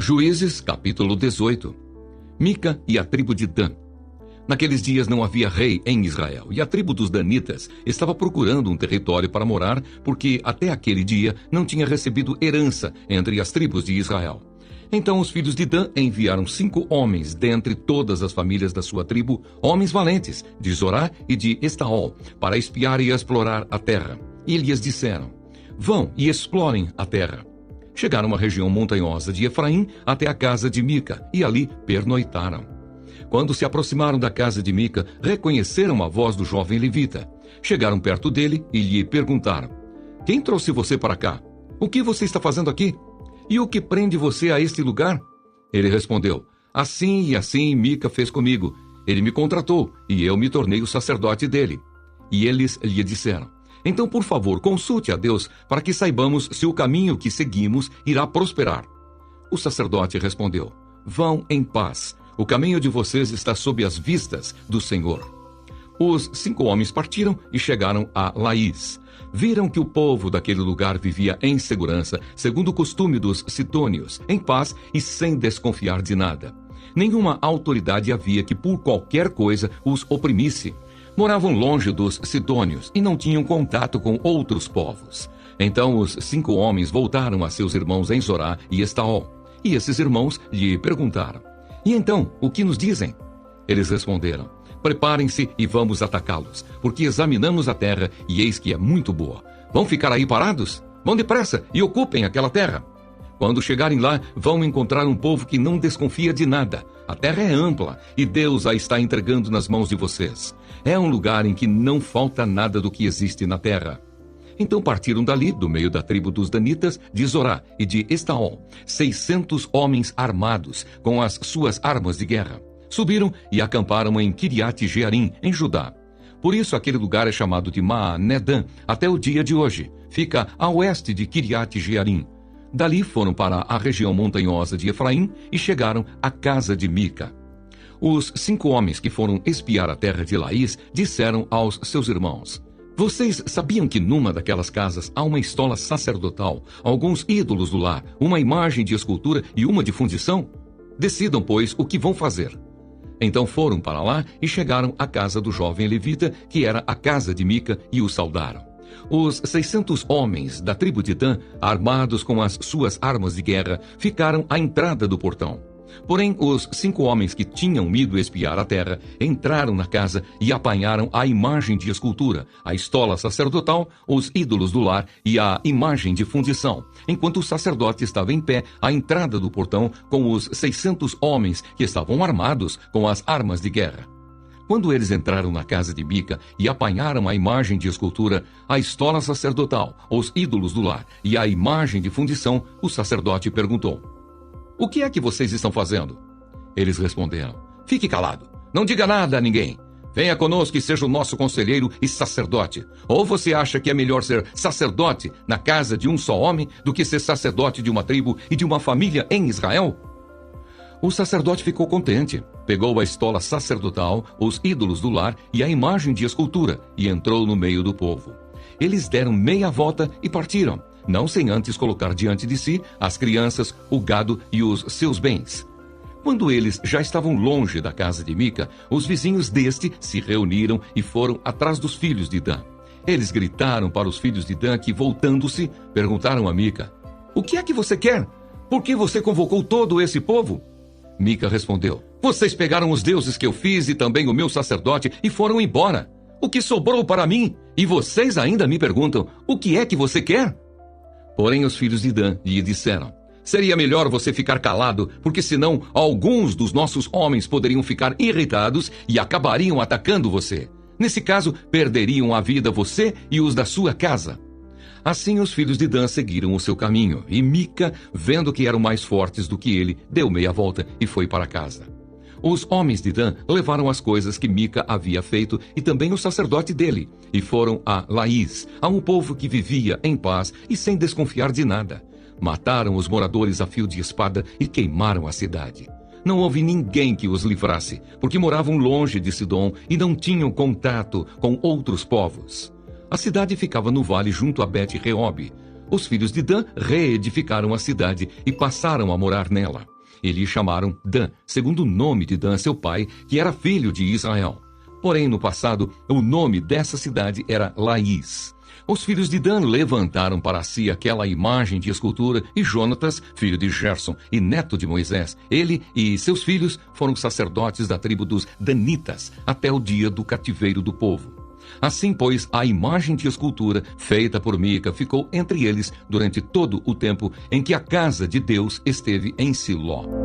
Juízes, capítulo 18. Mica e a tribo de Dan. Naqueles dias não havia rei em Israel, e a tribo dos Danitas estava procurando um território para morar, porque até aquele dia não tinha recebido herança entre as tribos de Israel. Então os filhos de Dan enviaram 5 homens dentre todas as famílias da sua tribo, homens valentes, de Zorá e de Estaol, para espiar e explorar a terra. E lhes disseram: vão e explorem a terra. Chegaram à região montanhosa de Efraim até a casa de Mica, e ali pernoitaram. Quando se aproximaram da casa de Mica, reconheceram a voz do jovem levita. Chegaram perto dele e lhe perguntaram: quem trouxe você para cá? O que você está fazendo aqui? E o que prende você a este lugar? Ele respondeu: assim e assim Mica fez comigo. Ele me contratou, e eu me tornei o sacerdote dele. E eles lhe disseram: então, por favor, consulte a Deus para que saibamos se o caminho que seguimos irá prosperar. O sacerdote respondeu: vão em paz. O caminho de vocês está sob as vistas do Senhor. Os 5 homens partiram e chegaram a Laís. Viram que o povo daquele lugar vivia em segurança, segundo o costume dos sidônios, em paz e sem desconfiar de nada. Nenhuma autoridade havia que por qualquer coisa os oprimisse. Moravam longe dos sidônios e não tinham contato com outros povos. Então os 5 homens voltaram a seus irmãos em Zorá e Estaol. E esses irmãos lhe perguntaram: e então, o que nos dizem? Eles responderam: preparem-se e vamos atacá-los, porque examinamos a terra e eis que é muito boa. Vão ficar aí parados? Vão depressa e ocupem aquela terra. Quando chegarem lá, vão encontrar um povo que não desconfia de nada. A terra é ampla e Deus a está entregando nas mãos de vocês. É um lugar em que não falta nada do que existe na terra. Então partiram dali, do meio da tribo dos Danitas, de Zorá e de Estaol, 600 homens armados, com as suas armas de guerra. Subiram e acamparam em Kiriat-Jearim, em Judá. Por isso aquele lugar é chamado de Maanedã, até o dia de hoje. Fica a oeste de Kiriat-Jearim. Dali foram para a região montanhosa de Efraim e chegaram à casa de Mica. Os 5 homens que foram espiar a terra de Laís disseram aos seus irmãos: vocês sabiam que numa daquelas casas há uma estola sacerdotal, alguns ídolos do lar, uma imagem de escultura e uma de fundição? Decidam, pois, o que vão fazer. Então foram para lá e chegaram à casa do jovem levita, que era a casa de Mica, e o saudaram. Os 600 homens da tribo de Dan, armados com as suas armas de guerra, ficaram à entrada do portão. Porém, os 5 homens que tinham ido espiar a terra entraram na casa e apanharam a imagem de escultura, a estola sacerdotal, os ídolos do lar e a imagem de fundição, enquanto o sacerdote estava em pé à entrada do portão com os 600 homens que estavam armados com as armas de guerra. Quando eles entraram na casa de Mica e apanharam a imagem de escultura, a estola sacerdotal, os ídolos do lar e a imagem de fundição, o sacerdote perguntou: o que é que vocês estão fazendo? Eles responderam: fique calado, não diga nada a ninguém. Venha conosco e seja o nosso conselheiro e sacerdote. Ou você acha que é melhor ser sacerdote na casa de um só homem do que ser sacerdote de uma tribo e de uma família em Israel? O sacerdote ficou contente, pegou a estola sacerdotal, os ídolos do lar e a imagem de escultura e entrou no meio do povo. Eles deram meia volta e partiram, não sem antes colocar diante de si as crianças, o gado e os seus bens. Quando eles já estavam longe da casa de Mica, os vizinhos deste se reuniram e foram atrás dos filhos de Dan. Eles gritaram para os filhos de Dan que, voltando-se, perguntaram a Mica: o que é que você quer? Por que você convocou todo esse povo? Mica respondeu: vocês pegaram os deuses que eu fiz e também o meu sacerdote e foram embora. O que sobrou para mim? E vocês ainda me perguntam: o que é que você quer? Porém os filhos de Dan lhe disseram: seria melhor você ficar calado, porque senão alguns dos nossos homens poderiam ficar irritados e acabariam atacando você. Nesse caso, perderiam a vida você e os da sua casa. Assim os filhos de Dan seguiram o seu caminho, e Mica, vendo que eram mais fortes do que ele, deu meia volta e foi para casa. Os homens de Dan levaram as coisas que Mica havia feito e também o sacerdote dele, e foram a Laís, a um povo que vivia em paz e sem desconfiar de nada. Mataram os moradores a fio de espada e queimaram a cidade. Não houve ninguém que os livrasse, porque moravam longe de Sidom e não tinham contato com outros povos. A cidade ficava no vale junto a Bet-Reob. Os filhos de Dan reedificaram a cidade e passaram a morar nela. E lhe chamaram Dan, segundo o nome de Dan, seu pai, que era filho de Israel. Porém, no passado, o nome dessa cidade era Laís. Os filhos de Dan levantaram para si aquela imagem de escultura, e Jonatas, filho de Gerson e neto de Moisés, ele e seus filhos foram sacerdotes da tribo dos Danitas até o dia do cativeiro do povo. Assim, pois, a imagem de escultura feita por Mica ficou entre eles durante todo o tempo em que a casa de Deus esteve em Siló.